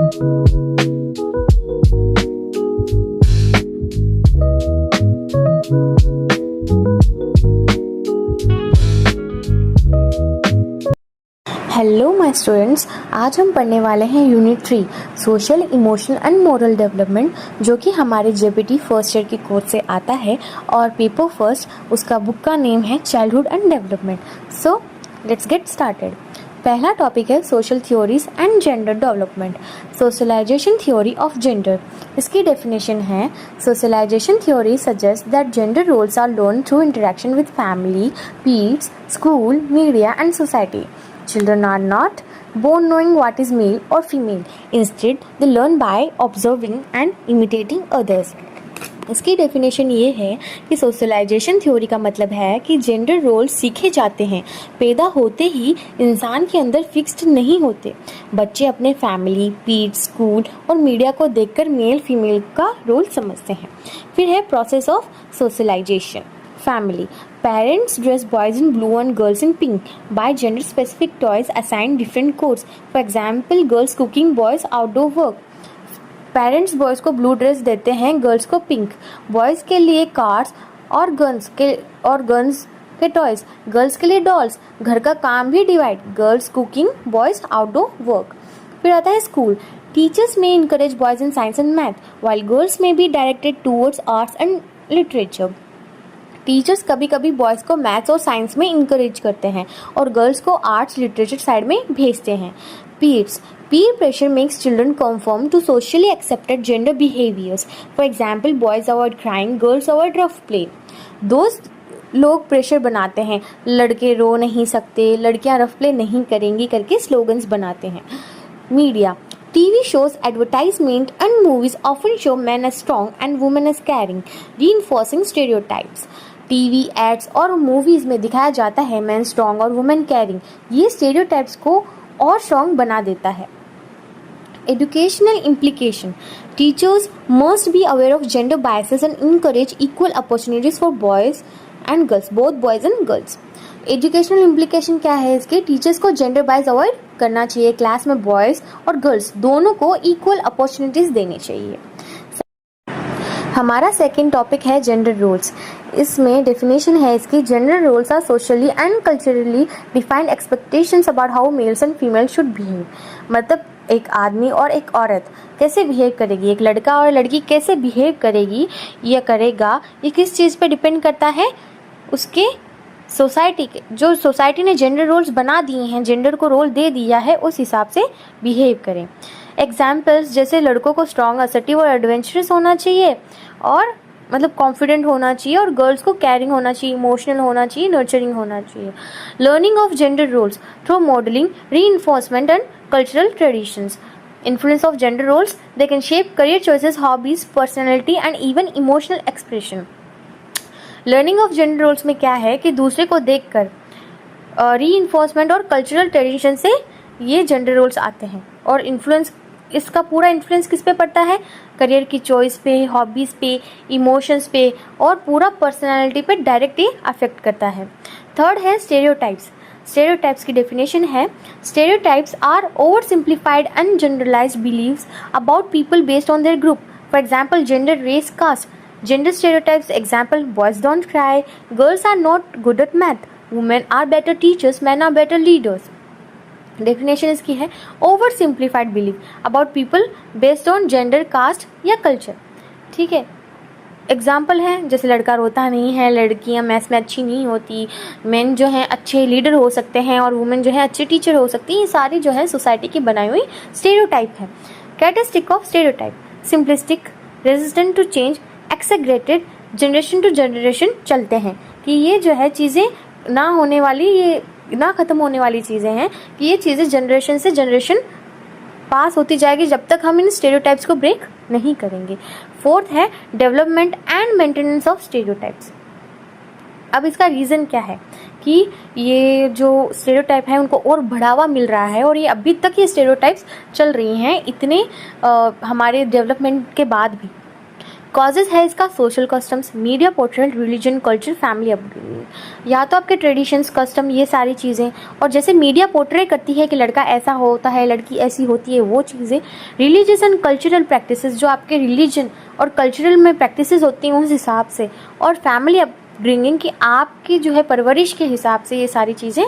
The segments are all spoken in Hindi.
हेलो माय स्टूडेंट्स, आज हम पढ़ने वाले हैं unit 3 social, emotional and moral development, जो कि हमारे जेपीटी फर्स्ट ईयर के कोर्स से आता है और पेपर फर्स्ट उसका बुक का नेम है childhood and development. So let's get started. पहला टॉपिक है social theories and gender development, socialization theory of gender. इसकी डेफिनेशन है socialization theory suggest that gender roles are learn through interaction with family, peers, school, media and society. Children are not born knowing what is male or female. Instead, they learn by observing and imitating others. इसकी डेफिनेशन ये है कि सोशलाइजेशन थ्योरी का मतलब है कि जेंडर रोल्स सीखे जाते हैं, पैदा होते ही इंसान के अंदर फिक्स्ड नहीं होते। बच्चे अपने फैमिली, पीयर्स, स्कूल और मीडिया को देखकर मेल फीमेल का रोल समझते हैं। फिर है process of socialization. Family. Parents dress boys in blue and girls in pink. Buy gender-specific toys, assign different codes. For example, girls cooking, boys outdoor work. Parents boys को blue dress देते हैं, girls को pink. Boys के लिए cars और guns के toys. Girls के लिए dolls. घर का काम भी divide. Girls cooking, boys outdoor work. फिर आता है school. Teachers may encourage boys in science and math, while girls may be directed towards arts and literature. Teachers कभी कभी बॉयज़ को मैथ्स और साइंस में इंकरेज करते हैं और गर्ल्स को आर्ट्स लिटरेचर साइड में भेजते हैं। Peer pressure makes children conform to socially accepted gender behaviours. For example, boys avoid crying, girls avoid rough play. दोस्त लोग प्रेशर बनाते हैं, लड़के रो नहीं सकते, लड़कियां रफ प्ले नहीं करेंगी करके स्लोगन्स बनाते हैं। Media TV shows, advertisement and movies often show men as strong and women as caring, reinforcing stereotypes. TV ads और मूवीज में दिखाया जाता है मैन स्ट्रॉन्ग और वुमेन कैरिंग। ये स्टेरियोटाइप्स को और स्ट्रॉन्ग बना देता है। Educational implication, teachers must be aware of gender biases and encourage equal opportunities for boys and girls, both boys and girls. Educational implication क्या है इसके? टीचर्स को जेंडर बायस अवॉइड करना चाहिए, क्लास में बॉयज और गर्ल्स दोनों को इक्वल अपॉर्चुनिटीज देनी चाहिए। हमारा सेकंड टॉपिक है जेंडर रोल्स। इसमें डेफिनेशन है इसकी, gender roles are socially and culturally defined expectations about how males and female should behave. मतलब एक आदमी और एक औरत कैसे बिहेव करेगी, एक लड़का और लड़की कैसे बिहेव करेगी या करेगा, ये किस चीज़ पे डिपेंड करता है? उसके सोसाइटी के, जो सोसाइटी ने जेंडर रोल्स बना दिए हैं, जेंडर को रोल दे दिया है, उस हिसाब से बिहेव करें। एग्जाम्पल्स जैसे लड़कों को स्ट्रॉन्ग, असर्टिव और एडवेंचरस होना चाहिए और मतलब कॉन्फिडेंट होना चाहिए, और गर्ल्स को कैरिंग होना चाहिए, इमोशनल होना चाहिए, नर्चरिंग होना चाहिए। Learning of gender roles through modelling, reinforcement and cultural traditions. Influence of gender roles, they can shape career choices, hobbies, personality and even emotional expression. Learning of gender roles में क्या है कि दूसरे को देखकर रीइंफोर्समेंट और कल्चरल ट्रेडिशन से ये जेंडर रोल्स आते हैं, और इन्फ्लुएंस, इसका पूरा इन्फ्लुएंस किस पे पड़ता है? करियर की चॉइस पे, हॉबीज़ पे, इमोशंस पे और पूरा पर्सनालिटी पे डायरेक्टली अफेक्ट करता है। थर्ड है स्टेरियोटाइप्स। स्टेरियोटाइप्स की डेफिनेशन है, stereotypes are oversimplified and generalized beliefs about people based on their group. For example, gender, race, caste. Gender stereotypes, example, boys don't cry, girls are not good at math, women are better teachers, men are better leaders. Definition इसकी है, over simplified belief about people based on gender, caste या culture. ठीक है, एग्जाम्पल है जैसे लड़का रोता नहीं है, लड़कियां मैथ्स में अच्छी नहीं होती, मेन जो हैं अच्छे लीडर हो सकते हैं और वुमेन जो है अच्छे टीचर हो सकती हैं। ये सारी जो है सोसाइटी की बनाई हुई स्टेरियोटाइप है। Characteristic of stereotype, simplistic, resistant to change, exaggerated, generation to generation चलते हैं, कि ये जो है चीज़ें ना होने वाली, ये ना ख़त्म होने वाली चीज़ें हैं, कि ये चीज़ें जनरेशन से जनरेशन पास होती जाएगी जब तक हम इन स्टेरियोटाइप्स को ब्रेक नहीं करेंगे। फोर्थ है development and maintenance of stereotypes. अब इसका रीज़न क्या है कि ये जो स्टेरियोटाइप है उनको और बढ़ावा मिल रहा है, और ये अभी तक ये स्टेरियोटाइप्स चल रही हैं इतने हमारे डेवलपमेंट के बाद भी। कॉजेज है इसका social customs, media portrayal, religion, culture, family upbringing. या तो आपके ट्रेडिशंस, कस्टम, ये सारी चीज़ें, और जैसे मीडिया पोर्ट्रे करती है कि लड़का ऐसा होता है, लड़की ऐसी होती है, वो चीज़ें। रिलीजियस एंड कल्चरल प्रैक्टिसेस, जो आपके रिलीजन और कल्चरल में प्रैक्टिसेस होती हैं उस हिसाब से। और फैमिली अपब्रिंगिंग की आपकी जो है परवरिश के हिसाब से ये सारी चीज़ें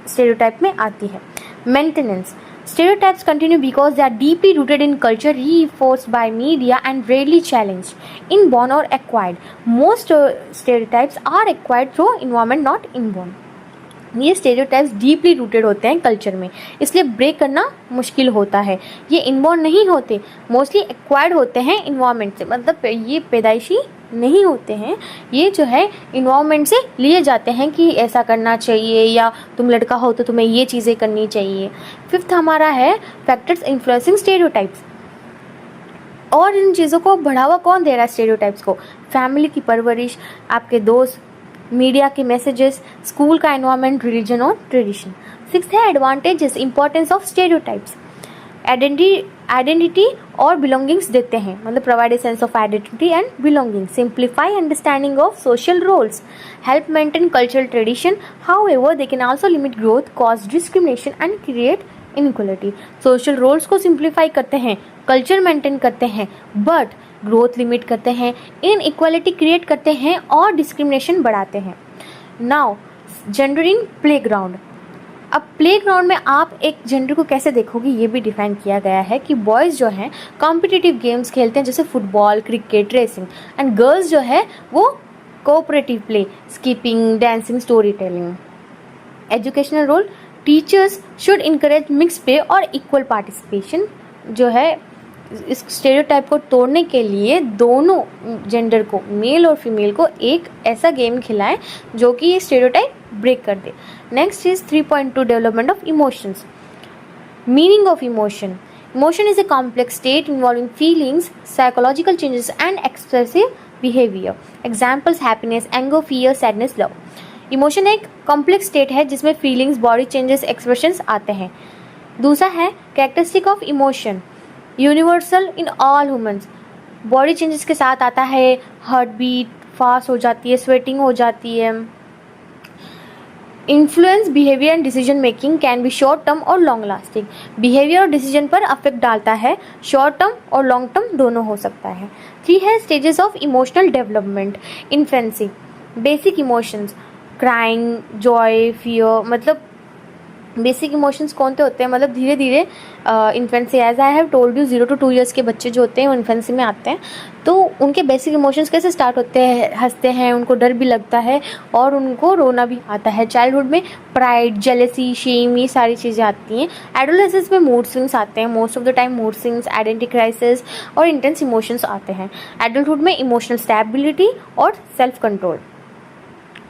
स्टेरियोटाइप में आती है। Maintenance, stereotypes continue because they are deeply rooted in culture, reinforced by media and rarely challenged, inborn or acquired. Most stereotypes are acquired through environment, not inborn. ये स्टेरियोटाइप्स डीपली रूटेड होते हैं कल्चर में, इसलिए ब्रेक करना मुश्किल होता है। ये इनबॉर्न नहीं होते, मोस्टली एक्वायर्ड होते हैं इन्वायरमेंट से, मतलब ये पैदाइशी नहीं होते हैं, ये जो है इन्वायरमेंट से लिए जाते हैं कि ऐसा करना चाहिए, या तुम लड़का हो तो तुम्हें ये चीज़ें करनी चाहिए। फिफ्थ हमारा है फैक्टर्स इन्फ्लुएंसिंग स्टेरियोटाइप्स। और इन चीज़ों को बढ़ावा कौन दे रहा है स्टेरियोटाइप्स को? फैमिली की परवरिश, आपके दोस्त, मीडिया के मैसेजेस, स्कूल का एनवायरनमेंट, रिलीजन और ट्रेडिशन। सिक्स्थ है advantages, importance of stereotypes. Identity और बिलोंगिंग्स देते हैं, मतलब provide a sense of identity and belonging, simplify understanding of social roles, help maintain cultural tradition. However they can also limit growth, cause discrimination and create inequality. Social roles को सिंप्लीफाई करते हैं, कल्चर मेंटेन करते हैं, बट ग्रोथ लिमिट करते हैं, इनइक्वालिटी क्रिएट करते हैं और डिस्क्रिमिनेशन बढ़ाते हैं। Now gendering playground. अब प्लेग्राउंड में आप एक जेंडर को कैसे देखोगे ये भी डिफाइन किया गया है कि बॉयज़ जो हैं कॉम्पिटिटिव गेम्स खेलते हैं जैसे football, cricket, racing, and girls जो है वो cooperative play, skipping, dancing, story telling. Educational role, teachers should encourage mix play और इक्वल पार्टिसिपेशन। जो है इस स्टेरियोटाइप को तोड़ने के लिए दोनों जेंडर को, मेल और फीमेल को, एक ऐसा गेम खिलाएं जो कि ये स्टेरियोटाइप ब्रेक कर दे। Next is 3.2 development of emotions. Meaning of emotion. Emotion is a complex state involving feelings, psychological changes and expressive behaviour. Examples happiness, anger, fear, sadness, love. Emotion एक कॉम्प्लेक्स स्टेट है जिसमें फीलिंग्स, बॉडी चेंजेस, एक्सप्रेशंस आते हैं। दूसरा है characteristic of emotion, universal in all humans. Body changes के साथ आता है हार्ट बीट फास्ट हो जाती है, स्वेटिंग हो जाती है। Influence behaviour and decision making, can be short term और लॉन्ग लास्टिंग। बिहेवियर और डिसीजन पर अफेक्ट डालता है, शॉर्ट टर्म और लॉन्ग टर्म दोनों हो सकता है। 3 है stages of emotional development. Infancy, basic emotions, crying, joy, fear. मतलब बेसिक इमोशंस कौन से होते हैं, मतलब धीरे धीरे infancy, as I have told you 0 to 2 years के बच्चे जो होते हैं वो इन्फेंसी में आते हैं। तो उनके बेसिक इमोशंस कैसे स्टार्ट होते हैं? हंसते हैं, उनको डर भी लगता है और उनको रोना भी आता है। चाइल्डहुड में प्राइड, जेलेसी, शेम, ये सारी चीज़ें आती हैं। एडोलेसेंस में मूड स्विंग्स आते हैं, most of the time mood swings, identity crisis और इंटेंस इमोशंस आते हैं। एडल्टहुड में इमोशनल स्टेबिलिटी और सेल्फ कंट्रोल।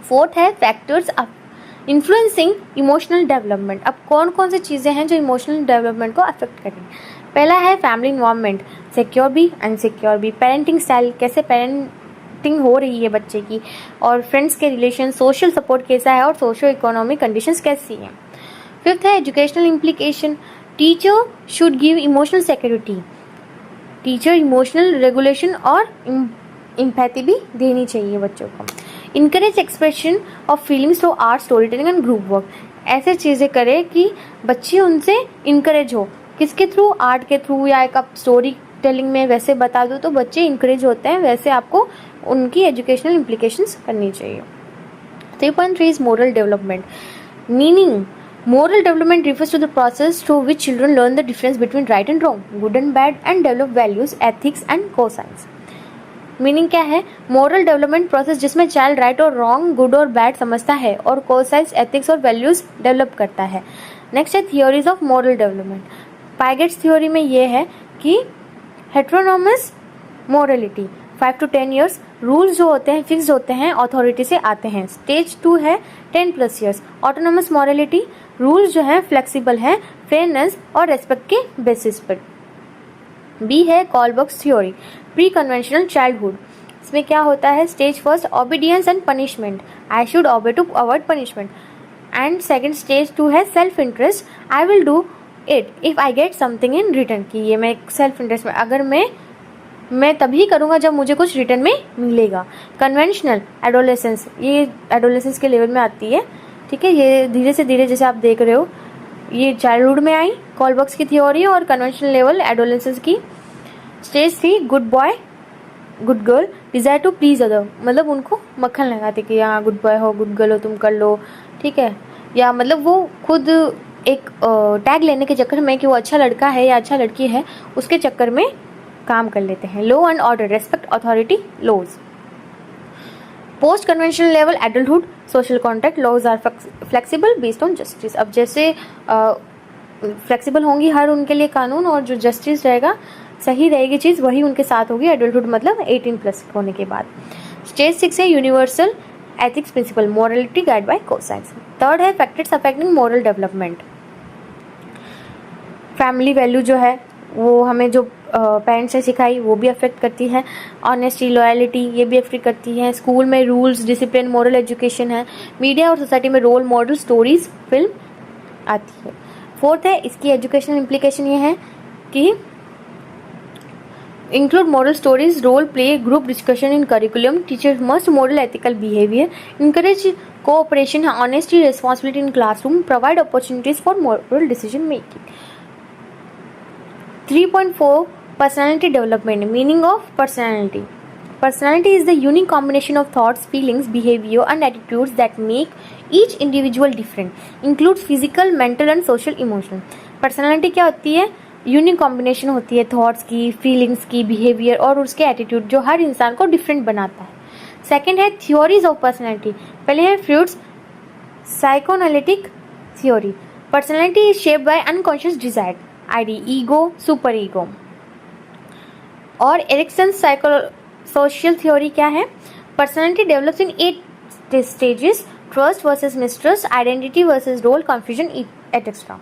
4th है फैक्टर्स इन्फ्लुएंसिंग इमोशनल डेवलपमेंट। अब कौन कौन सी चीज़ें हैं जो इमोशनल डेवलपमेंट को अफेक्ट करेंगी? पहला है फैमिली इन्वायरमेंट, सिक्योर भी अनसिक्योर भी। पेरेंटिंग स्टाइल, कैसे पेरेंटिंग हो रही है बच्चे की, और फ्रेंड्स के रिलेशन, सोशल सपोर्ट कैसा है और सोशो इकोनॉमिक कंडीशंस कैसी हैं। 5th है educational implication. Teacher should give emotional security. Teacher emotional regulation और एम्पैथी भी देनी चाहिए बच्चों को। Encourage expression of feelings through art, story telling and group work. ऐसे चीज़ें करें कि बच्चे उनसे इनकरेज हो, किसके थ्रू? आर्ट के थ्रू, या एक आप स्टोरी टेलिंग में वैसे बता दो तो बच्चे इनकरेज होते हैं। वैसे आपको उनकी एजुकेशनल इम्प्लीकेशंस करनी चाहिए। 3.3 is moral development. Meaning, moral development refers to the process through which children learn the difference between right and wrong, good and bad, and develop values, ethics and conscience. Meaning क्या है? मोरल डेवलपमेंट प्रोसेस जिसमें चाइल्ड राइट और रॉन्ग, गुड और बैड समझता है और कोसाइंस, एथिक्स और वैल्यूज डेवलप करता है। नेक्स्ट है theories of moral development. Piaget's theory में ये है कि heteronomous morality, 5 to 10 years। Rules जो होते हैं फिक्स होते हैं, अथॉरिटी से आते हैं। स्टेज 2 है 10+ years। ऑटोनोमस मोरलिटी, रूल्स जो है फ्लेक्सिबल है, फेयरनेस और रेस्पेक्ट के बेसिस पर। बी है Kohlberg's theory, pre conventional childhood. इसमें क्या होता है? Stage 1 obedience and punishment, I should obey to avoid punishment. And second stage 2 है self interest, I will do it if I get something in return, कि ये मैं सेल्फ इंटरेस्ट में, अगर मैं मैं तभी करूँगा जब मुझे कुछ रिटर्न में मिलेगा। कन्वेंशनल एडोलेसेंस, ये एडोलेसेंस के लेवल में आती है, ठीक है। ये धीरे से धीरे, जैसे आप देख रहे हो, ये चाइल्डहुड में आई कोलबर्ग्स की थ्योरी, और कन्वेंशनल लेवल एडोलेसेंस की। Stage 3 good boy good girl, desire to please other, मतलब उनको मक्खन लगाते कि हाँ गुड बॉय हो, गुड गर्ल हो, तुम कर लो, ठीक है। या मतलब वो खुद एक टैग लेने के चक्कर में कि वो अच्छा लड़का है या अच्छा लड़की है, उसके चक्कर में काम कर लेते हैं। Law and order, respect authority, laws. Post conventional level adulthood, social contract, laws are flexible based on justice. अब जैसे फ्लेक्सिबल होंगी हर उनके लिए कानून, और जो जस्टिस रहेगा, सही रहेगी चीज़, वही उनके साथ होगी। एडल्टहुड मतलब 18+ होने के बाद। स्टेज 6 है universal ethics principle, morality guide by conscience. Third है factors affecting moral development. Family value जो है वो हमें जो पेरेंट्स ने सिखाई वो भी अफेक्ट करती है। ऑनेस्टी, लॉयलिटी, ये भी अफेक्ट करती है। स्कूल में रूल्स, डिसिप्लिन, मॉरल एजुकेशन है। मीडिया और सोसाइटी में रोल मॉडल, स्टोरीज, फिल्म आती है। फोर्थ है इसकी एजुकेशनल इम्प्लीकेशन, ये है कि include moral stories, role play, group discussion in curriculum. Teachers must model ethical behavior, encourage cooperation, honesty, responsibility in classroom, provide opportunities for moral decision making. 3.4 personality development, meaning of personality. Personality is the unique combination of thoughts, feelings, behavior and attitudes that make each individual different. Includes physical, mental and social emotion. Personality क्या होती है? यूनिक कॉम्बिनेशन होती है थॉट्स की, फीलिंग्स की, बिहेवियर और उसके एटीट्यूड, जो हर इंसान को डिफरेंट बनाता है। सेकंड है थ्योरीज ऑफ पर्सनैलिटी। पहले है Freud's psychoanalytic theory. Personality is shaped by unconscious desire, id, ego, super ego. और एरिक्सन सोशल थ्योरी क्या है? Personality develops in 8 stages, trust versus mistrust, identity versus role, confusion etcetera.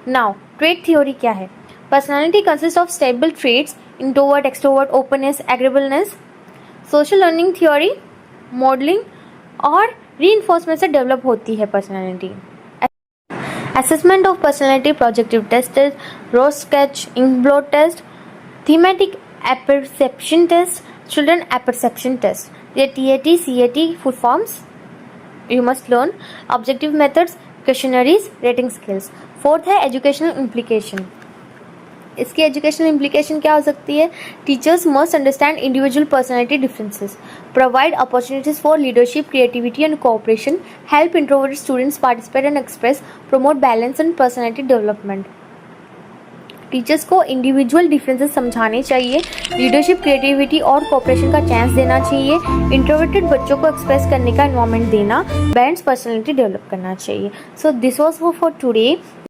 Now trait theory क्या है? Personality consists of stable traits, introvert, extrovert, openness, agreeableness. Social learning theory, modeling और reinforcement से develop होती है personality. Assessment of personality, projective test, Rorschach Inkblot test, thematic apperception test, children apperception test. ये TAT, CAT full forms you must learn. Objective methods, questionnaires, rating scales. Fourth है educational implication. इसकी एजुकेशनल इम्प्लीकेशन क्या हो सकती है? Teachers must understand individual personality differences, provide opportunities for leadership, creativity and cooperation, help introverted students participate and express, promote balance and personality development. Teachers को इंडिविजुअल डिफरेंसेस समझाने चाहिए, लीडरशिप, क्रिएटिविटी और कोऑपरेशन का चांस देना चाहिए, इंट्रोवर्टेड बच्चों को एक्सप्रेस करने का एनवायरनमेंट देना, बैलेंस पर्सनैलिटी डेवलप करना चाहिए। So this was for today.